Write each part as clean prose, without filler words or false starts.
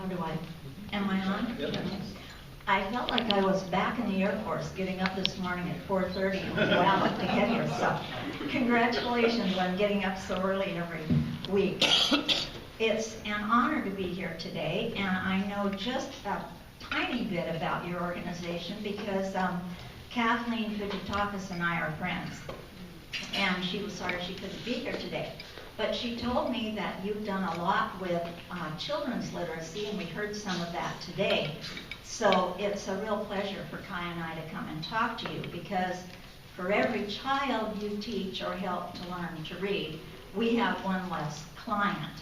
how do am I on? Yep. I felt like I was back in the Air Force getting up this morning at 4:30 and wow, to get here. So congratulations on getting up so early every week. It's an honor to be here today, and I know just a tiny bit about your organization because Kathleen Fujitakis and I are friends, and she was sorry she couldn't be here today. But she told me that you've done a lot with children's literacy, and we heard some of that today. So it's a real pleasure for Kai and I to come and talk to you, because for every child you teach or help to learn to read, we have one less client.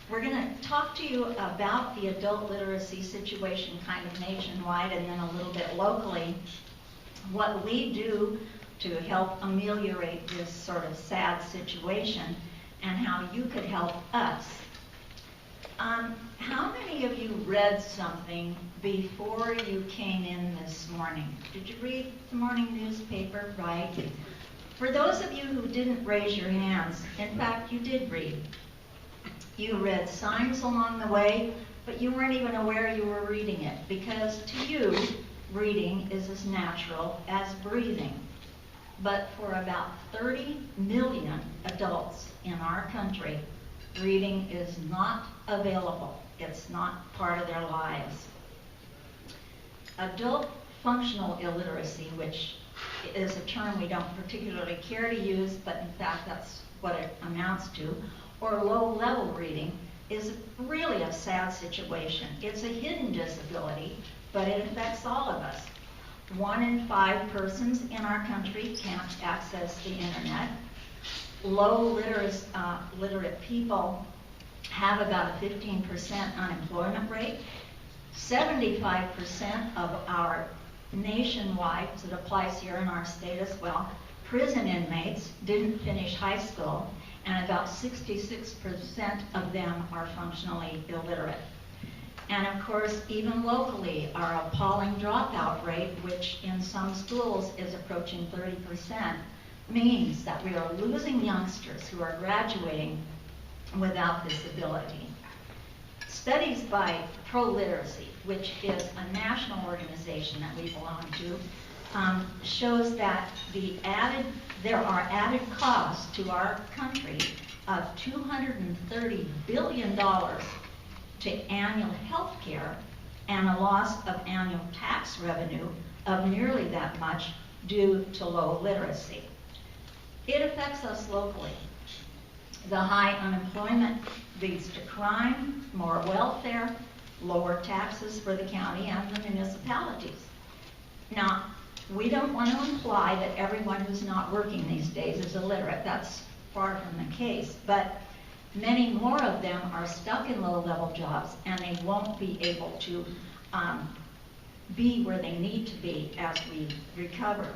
We're going to talk to you about the adult literacy situation kind of nationwide and then a little bit locally, what we do to help ameliorate this sort of sad situation, and how you could help us. How many of you read something before you came in this morning? Did you read the morning newspaper? Right. For those of you who didn't raise your hands, in fact, you did read. You read signs along the way, but you weren't even aware you were reading it, because to you, reading is as natural as breathing. But for about 30 million adults in our country, reading is not available. It's not part of their lives. Adult functional illiteracy, which is a term we don't particularly care to use, but in fact that's what it amounts to, or low-level reading, is really a sad situation. It's a hidden disability, but it affects all of us. 1 in 5 persons in our country can't access the internet. Literate people have about a 15% unemployment rate. 75% of our nationwide, so it applies here in our state as well, prison inmates didn't finish high school, and about 66% of them are functionally illiterate. And of course, even locally, our appalling dropout rate, which in some schools is approaching 30%, means that we are losing youngsters who are graduating without this ability. Studies by Pro-Literacy, which is a national organization that we belong to, shows that there are added costs to our country of $230 billion to annual health care, and a loss of annual tax revenue of nearly that much due to low literacy. It affects us locally. The high unemployment leads to crime, more welfare, lower taxes for the county and the municipalities. Now, we don't want to imply that everyone who's not working these days is illiterate. That's far from the case. But many more of them are stuck in low-level jobs, and they won't be able to be where they need to be as we recover.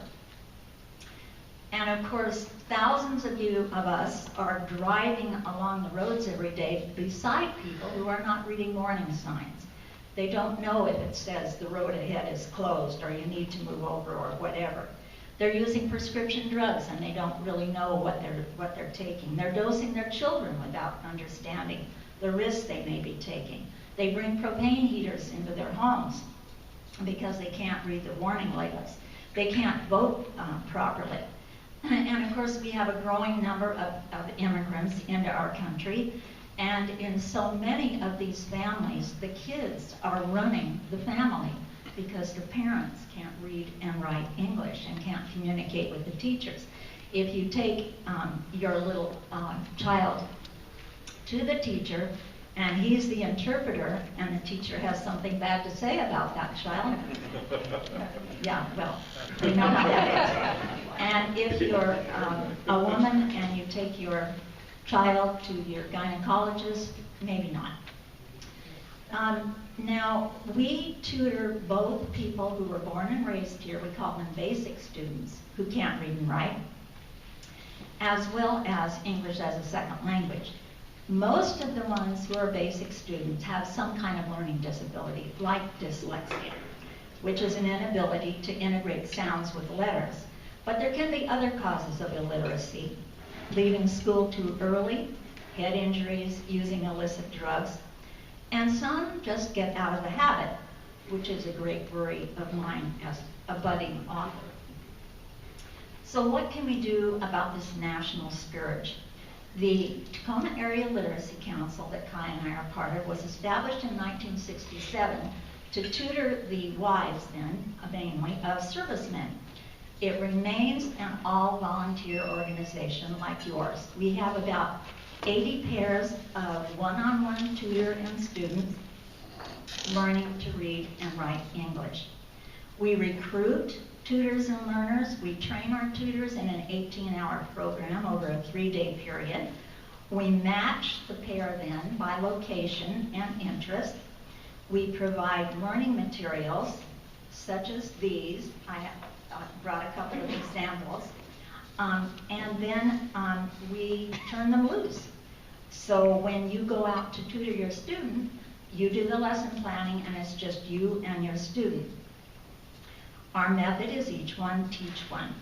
And of course, thousands of us are driving along the roads every day beside people who are not reading warning signs. They don't know if it says the road ahead is closed or you need to move over or whatever. They're using prescription drugs and they don't really know what they're taking. They're dosing their children without understanding the risks they may be taking. They bring propane heaters into their homes because they can't read the warning labels. They can't vote properly. And of course, we have a growing number of immigrants into our country. And in so many of these families, the kids are running the family because the parents can't read and write English and can't communicate with the teachers. If you take your little child to the teacher and he's the interpreter and the teacher has something bad to say about that child, yeah, well, we know how that is. And if you're a woman and you take your child to your gynecologist, maybe not. Now, we tutor both people who were born and raised here, we call them basic students, who can't read and write, as well as English as a second language. Most of the ones who are basic students have some kind of learning disability, like dyslexia, which is an inability to integrate sounds with letters. But there can be other causes of illiteracy: leaving school too early, head injuries, using illicit drugs. And some just get out of the habit, which is a great worry of mine as a budding author. So what can we do about this national scourge? The Tacoma Area Literacy Council that Kai and I are part of was established in 1967 to tutor the wives then, mainly, of servicemen. It remains an all-volunteer organization like yours. We have about 80 pairs of one-on-one tutor and students learning to read and write English. We recruit tutors and learners. We train our tutors in an 18-hour program over a 3-day period. We match the pair then by location and interest. We provide learning materials such as these. I have brought a couple of examples. And then we turn them loose. So when you go out to tutor your student, you do the lesson planning and it's just you and your student. Our method is each one, teach one.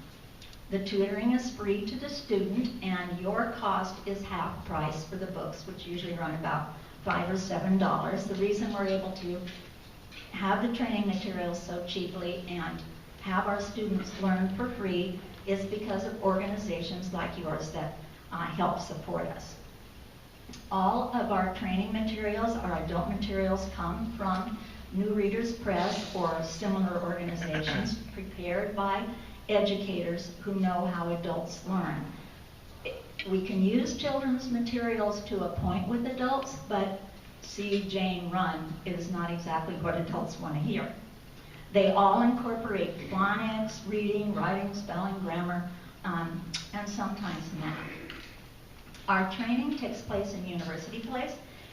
The tutoring is free to the student and your cost is half price for the books, which usually run about $5 or $7. The reason we're able to have the training materials so cheaply and have our students learn for free is because of organizations like yours that help support us. All of our training materials, our adult materials, come from New Readers Press or similar organizations prepared by educators who know how adults learn. We can use children's materials to a point with adults, but see Jane run is not exactly what adults want to hear. They all incorporate phonics, reading, writing, spelling, grammar, and sometimes math. Our training takes place in University Place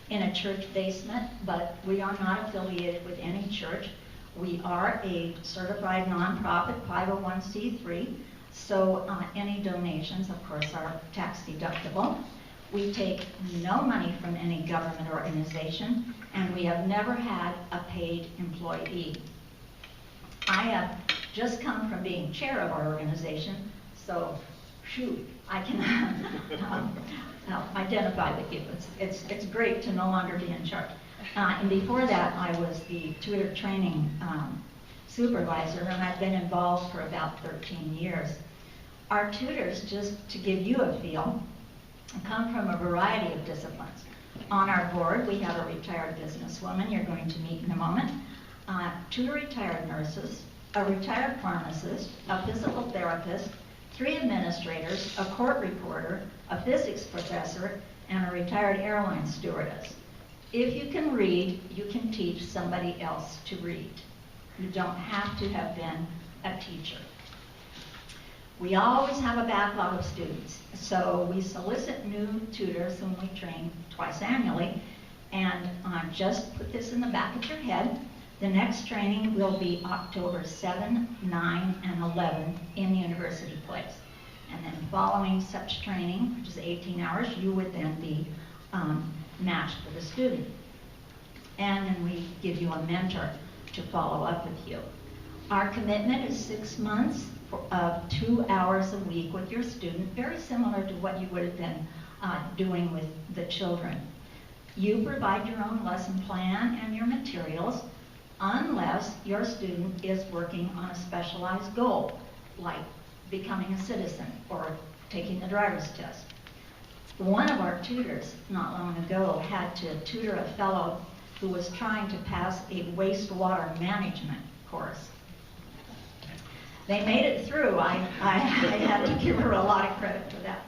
in a church basement, but we are not affiliated with any church. We are a certified nonprofit 501c3, so any donations, of course, are tax deductible. We take no money from any government organization, and we have never had a paid employee. I have just come from being chair of our organization, so shoot, I can identify with you. It's great to no longer be in charge. And before that, I was the tutor training supervisor, and I've been involved for about 13 years. Our tutors, just to give you a feel, come from a variety of disciplines. On our board, we have a retired businesswoman you're going to meet in a moment, 2 retired nurses, a retired pharmacist, a physical therapist, 3 administrators, a court reporter, a physics professor, and a retired airline stewardess. If you can read, you can teach somebody else to read. You don't have to have been a teacher. We always have a backlog of students, so we solicit new tutors whom we train twice annually, and just put this in the back of your head. The next training will be October 7, 9, and 11 in University Place. And then following such training, which is 18 hours, you would then be matched with a student. And then we give you a mentor to follow up with you. Our commitment is 6 months of 2 hours a week with your student, very similar to what you would have been doing with the children. You provide your own lesson plan and your materials, unless your student is working on a specialized goal, like becoming a citizen or taking the driver's test. One of our tutors not long ago had to tutor a fellow who was trying to pass a wastewater management course. They made it through. I had to give her a lot of credit for that.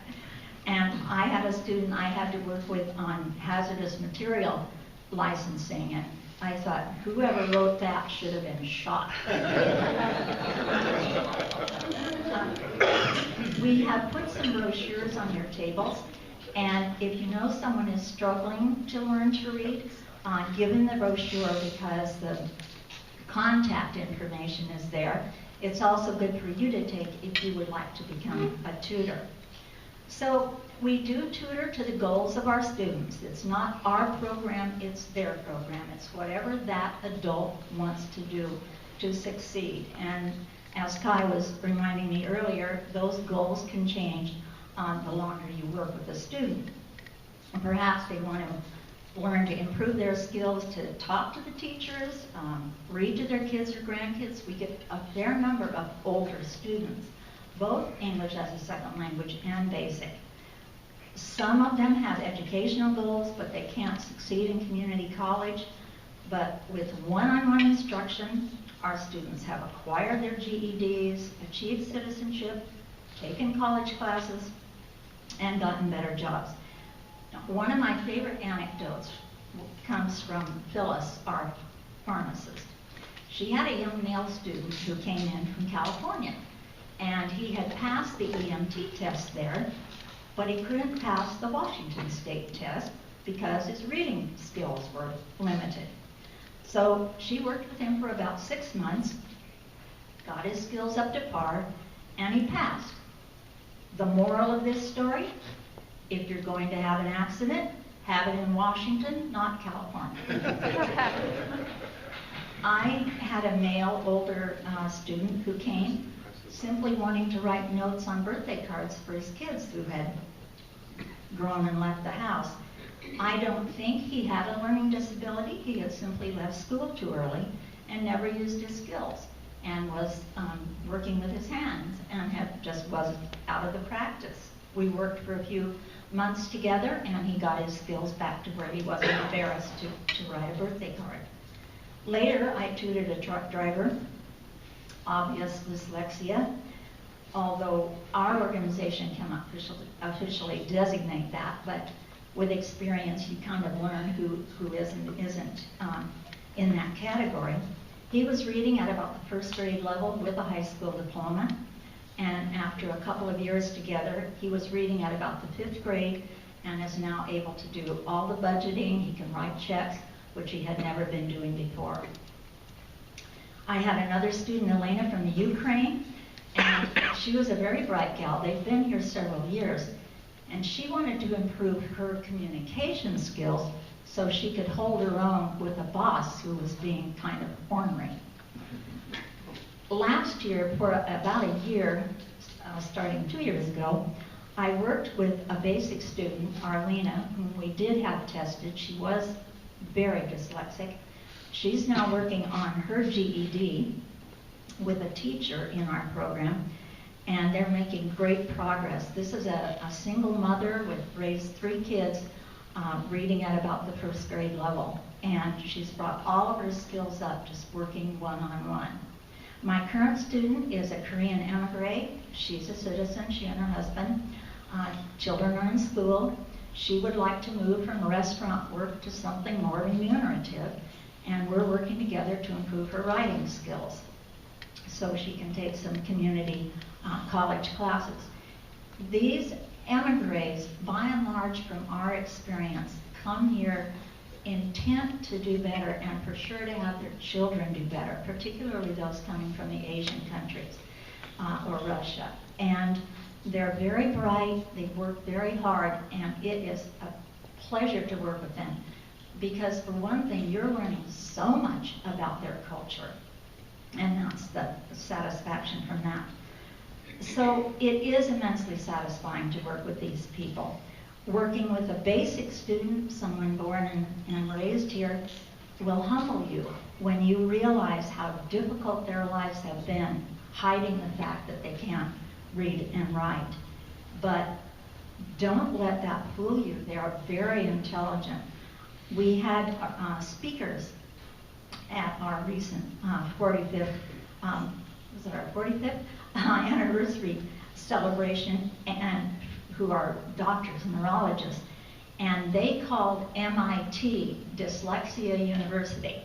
And I had a student I had to work with on hazardous material licensing, and I thought, whoever wrote that should have been shot. We have put some brochures on your tables, and if you know someone is struggling to learn to read, give them the brochure because the contact information is there. It's also good for you to take if you would like to become a tutor. So we do tutor to the goals of our students. It's not our program, it's their program. It's whatever that adult wants to do to succeed. And as Kai was reminding me earlier, those goals can change the longer you work with a student. And perhaps they want to learn to improve their skills to talk to the teachers, read to their kids or grandkids. We get a fair number of older students, both English as a second language and basic. Some of them have educational goals, but they can't succeed in community college. But with one-on-one instruction, our students have acquired their GEDs, achieved citizenship, taken college classes, and gotten better jobs. Now, one of my favorite anecdotes comes from Phyllis, our pharmacist. She had a young male student who came in from California, and he had passed the EMT test there, but he couldn't pass the Washington State test because his reading skills were limited. So she worked with him for about 6 months, got his skills up to par, and he passed. The moral of this story, if you're going to have an accident, have it in Washington, not California. I had a male, older student who came simply wanting to write notes on birthday cards for his kids who had grown and left the house. I don't think he had a learning disability. He had simply left school too early and never used his skills and was working with his hands and just was out of the practice. We worked for a few months together and he got his skills back to where he wasn't embarrassed to write a birthday card. Later, I tutored a truck driver, obvious dyslexia, although our organization cannot officially designate that, but with experience you kind of learn who is and isn't in that category. He was reading at about the first grade level with a high school diploma, and after a couple of years together, he was reading at about the 5th grade and is now able to do all the budgeting. He can write checks, which he had never been doing before. I had another student, Elena, from the Ukraine, and she was a very bright gal. They've been here several years, and she wanted to improve her communication skills so she could hold her own with a boss who was being kind of ornery. Last year, for about a year, starting 2 years ago, I worked with a basic student, Arlena, whom we did have tested. She was very dyslexic. She's now working on her GED with a teacher in our program, and they're making great progress. This is a single mother with raised 3 kids, reading at about the 1st grade level, and she's brought all of her skills up just working one-on-one. My current student is a Korean emigre. She's a citizen, she and her husband. Children are in school. She would like to move from restaurant work to something more remunerative, and we're working together to improve her writing skills so she can take some community college classes. These emigres, by and large from our experience, come here intent to do better and for sure to have their children do better, particularly those coming from the Asian countries or Russia. And they're very bright, they work very hard, and it is a pleasure to work with them because, for one thing, you're learning so much about their culture, and that's the satisfaction from that. So it is immensely satisfying to work with these people. Working with a basic student, someone born and raised here, will humble you when you realize how difficult their lives have been, hiding the fact that they can't read and write. But don't let that fool you. They are very intelligent. We had speakers at our recent 45th, was it our 45th anniversary celebration, and who are doctors, neurologists, and they called MIT Dyslexia University.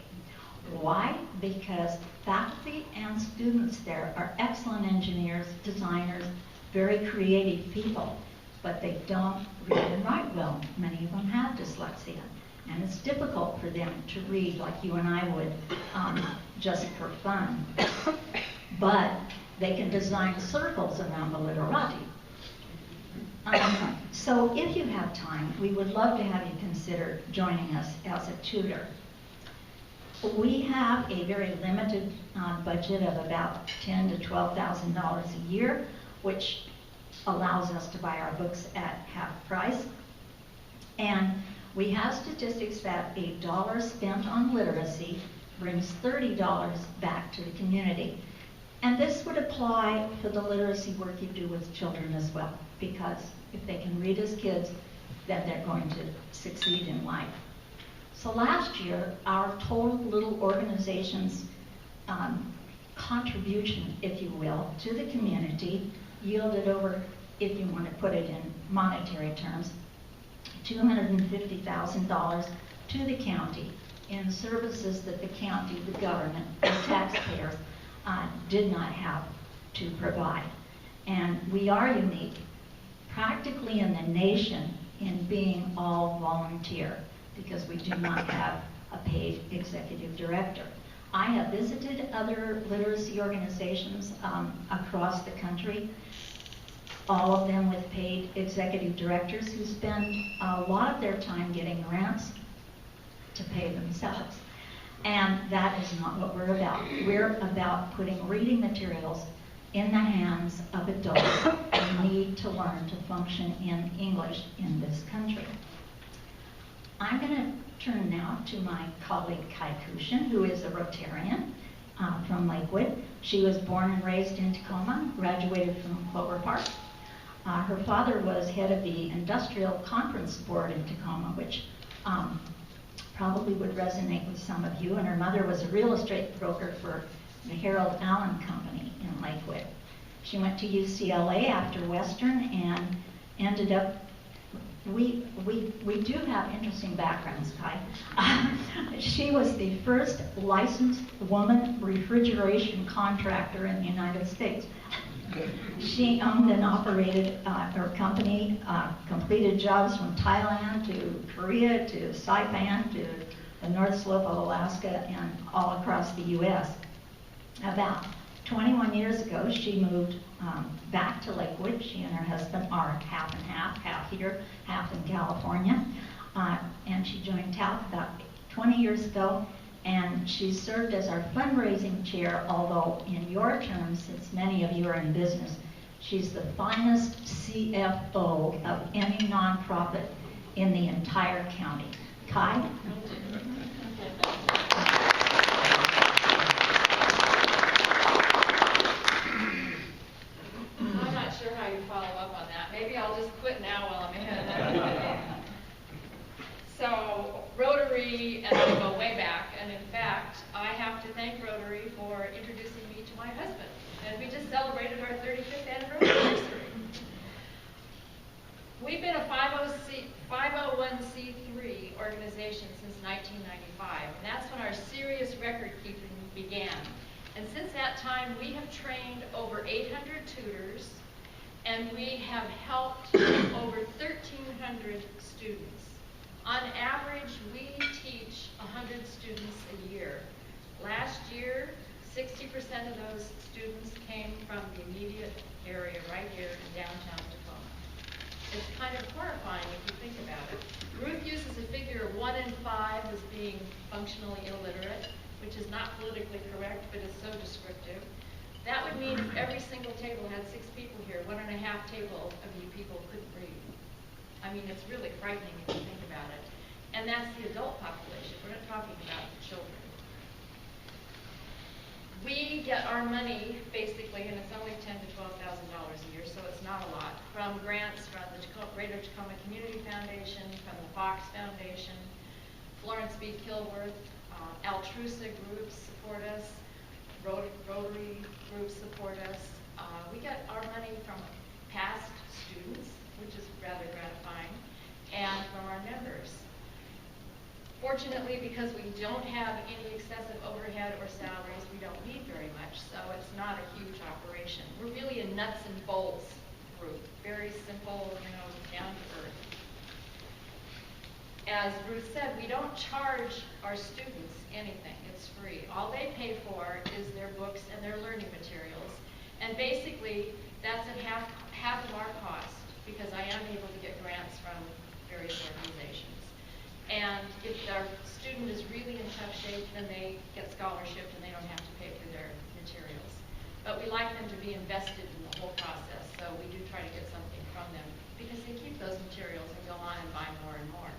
Why? Because faculty and students there are excellent engineers, designers, very creative people, but they don't read and write well. Many of them have dyslexia, and it's difficult for them to read like you and I would just for fun. But they can design circles around the literati. So if you have time, we would love to have you consider joining us as a tutor. We have a very limited budget of about $10,000 to $12,000 a year, which allows us to buy our books at half price. And We have statistics that a dollar spent on literacy brings $30 back to the community. And this would apply for the literacy work you do with children as well, because if they can read as kids, then they're going to succeed in life. So last year, our total little organization's contribution, if you will, to the community yielded over, if you want to put it in monetary terms, $250,000 to the county in services that the county, the government, the taxpayers did not have to provide. And we are unique, practically in the nation, in being all volunteer, because we do not have a paid executive director. I have visited other literacy organizations across the country, all of them with paid executive directors who spend a lot of their time getting grants to pay themselves. And that is not what we're about. We're about putting reading materials in the hands of adults who need to learn to function in English in this country. I'm going to turn now to my colleague Kai Kushin, who is a Rotarian from Lakewood. She was born and raised in Tacoma, graduated from Clover Park. Her father was head of the Industrial Conference Board in Tacoma, which probably would resonate with some of you, and her mother was a real estate broker for the Harold Allen Company in Lakewood. She went to UCLA after Western and ended up, we do have interesting backgrounds, Kai. She was the first licensed woman refrigeration contractor in the United States. She owned and operated her company, completed jobs from Thailand to Korea to Saipan to the North Slope of Alaska and all across the U.S. About 21 years ago, she moved back to Lakewood. She and her husband are half and half here, half in California. And she joined TALF about 20 years ago. And she served as our fundraising chair, although in your terms, since many of you are in business, she's the finest CFO of any nonprofit in the entire county. Kai? I'm not sure how you follow up on that. Maybe I'll just quit now while I'm ahead. So, Rotary and I go way back, and in fact, I have to thank Rotary for introducing me to my husband. And we just celebrated our 35th anniversary. We've been a 501c3 organization since 1995, and that's when our serious record keeping began. And since that time, we have trained over 800 tutors, and we have helped over 1,300 students. On average, we teach 100 students a year. Last year, 60% of those students came from the immediate area right here in downtown Tacoma. It's kind of horrifying if you think about it. Ruth uses a figure of 1 in 5 as being functionally illiterate, which is not politically correct, but is so descriptive. That would mean if every single table had 6 people here, 1.5 table of you people couldn't read. I mean, it's really frightening if you think about it. And that's the adult population. We're not talking about the children. We get our money, basically, and it's only $10,000 to $12,000 a year, so it's not a lot, from grants from the Greater Tacoma Community Foundation, from the Fox Foundation, Florence B. Kilworth, Altrusa groups support us, Rotary groups support us. We get our money from past students, which is rather gratifying, and from our members. Fortunately, because we don't have any excessive overhead or salaries, we don't need very much, so it's not a huge operation. We're really a nuts and bolts group, very simple, down to earth. As Ruth said, we don't charge our students anything. It's free. All they pay for is their books and their learning materials, and basically that's at half of our cost, because I am able to get grants from various organizations. And if our student is really in tough shape, then they get scholarship and they don't have to pay for their materials. But we like them to be invested in the whole process, so we do try to get something from them because they keep those materials and go on and buy more and more.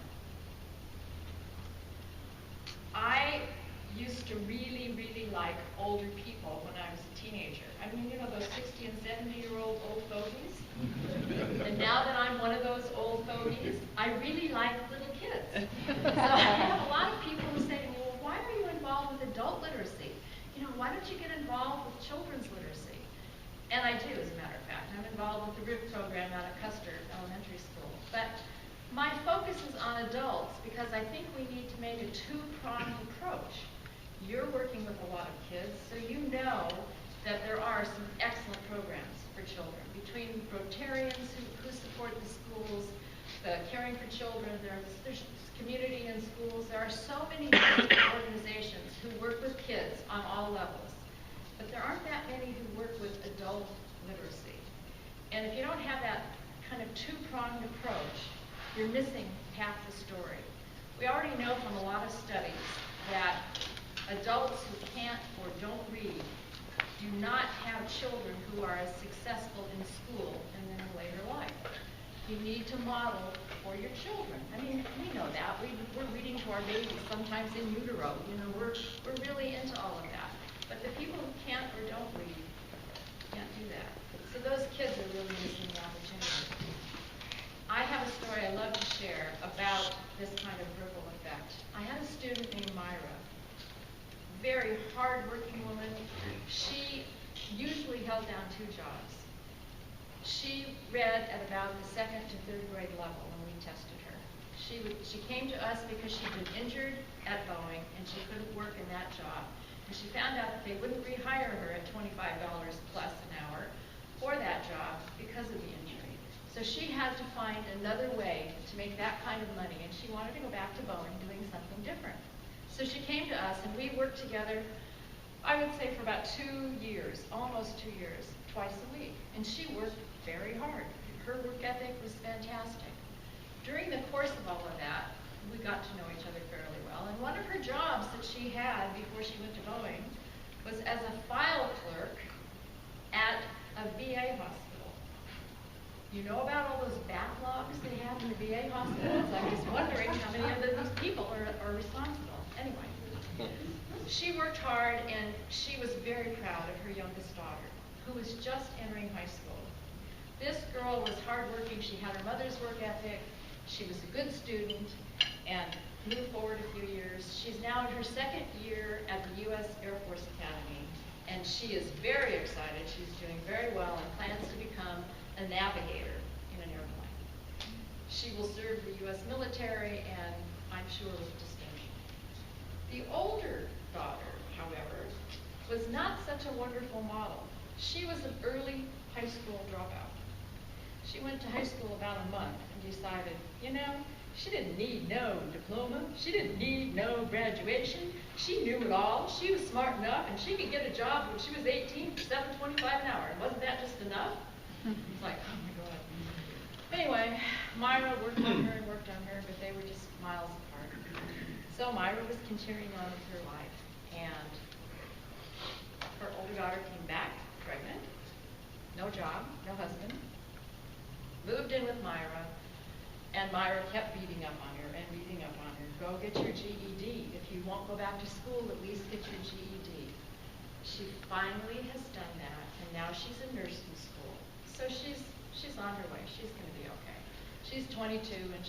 I used to really, really like older people when I was a teenager. I mean, you know, those 60 and 70-year-old old fogies? And now that I'm one of those old fogies, I really like little kids. So I have a lot of people who say to me, well, why are you involved with adult literacy? You know, why don't you get involved with children's literacy? And I do, as a matter of fact. I'm involved with the Ruth program out at Custer Elementary School. But my focus is on adults because I think we need to make a two-pronged approach. You're working with a lot of kids, so you know that there are some excellent programs for children. Between Rotarians who support the schools, the Caring for Children, there's community in schools. There are so many organizations who work with kids on all levels. But there aren't that many who work with adult literacy. And if you don't have that kind of two-pronged approach, you're missing half the story. We already know from a lot of studies that adults who can't or don't read do not have children who are as successful in school and then in later life. You need to model for your children. I mean, we know that. We're reading to our babies, sometimes in utero. You know, we're really into all of that. But the people who can't or don't read can't do that. So those kids are really missing the opportunity. I have a story I love to share about this kind of ripple effect. I had a student named Myra, very hard-working woman. She usually held down 2 jobs. She read at about the 2nd to 3rd grade level when we tested her. She came to us because she'd been injured at Boeing and she couldn't work in that job. And she found out that they wouldn't rehire her at $25 plus an hour for that job because of the injury. So she had to find another way to make that kind of money, and she wanted to go back to Boeing doing something different. So she came to us, and we worked together, I would say, for about 2 years, almost 2 years, twice a week. And she worked very hard. Her work ethic was fantastic. During the course of all of that, we got to know each other fairly well. And one of her jobs that she had before she went to Boeing was as a file clerk at a VA hospital. You know about all those backlogs they have in the VA hospitals? I'm just wondering how many of these people are responsible. Anyway, she worked hard, and she was very proud of her youngest daughter, who was just entering high school. This girl was hardworking. She had her mother's work ethic. She was a good student and moved forward a few years. She's now in her 2nd year at the U.S. Air Force Academy, and she is very excited. She's doing very well and plans to become a navigator in an airplane. She will serve the U.S. military, and I'm sure with distinction. The older daughter, however, was not such a wonderful model. She was an early high school dropout. She went to high school about a month and decided, you know, she didn't need no diploma. She didn't need no graduation. She knew it all. She was smart enough, and she could get a job when she was 18 for $7.25 an hour. And wasn't that just enough? It's like, oh my God. Anyway, Myra worked on her and worked on her, but they were just miles apart. So Myra was continuing on with her life, and her older daughter came back, pregnant, no job, no husband, moved in with Myra, and Myra kept beating up on her and beating up on her. Go get your GED. If you won't go back to school, at least get your GED. She finally has done that, and now she's in nursing school. So she's on her way. She's going to be okay. She's 22, and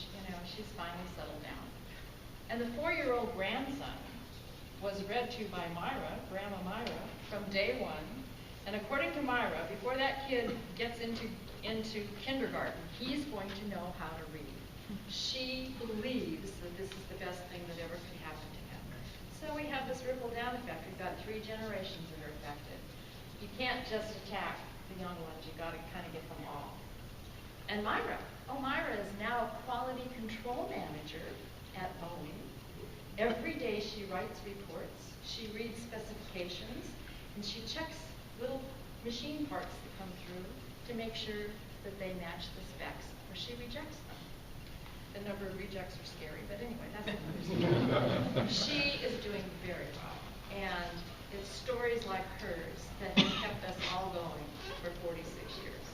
she's finally settled down. And the 4-year-old grandson was read to by Myra, Grandma Myra, from day 1. And according to Myra, before that kid gets into kindergarten, he's going to know how to read. She believes that this is the best thing that ever could happen to him. So we have this ripple down effect. We've got 3 generations that are affected. You can't just attack the young ones. You've got to kind of get them all. And Myra is now a quality control manager at Boeing. Every day she writes reports, she reads specifications, and she checks little machine parts that come through to make sure that they match the specs, or she rejects them. The number of rejects are scary, but anyway, that's another story. She is doing very well, and it's stories like hers that have kept us all going for 46 years.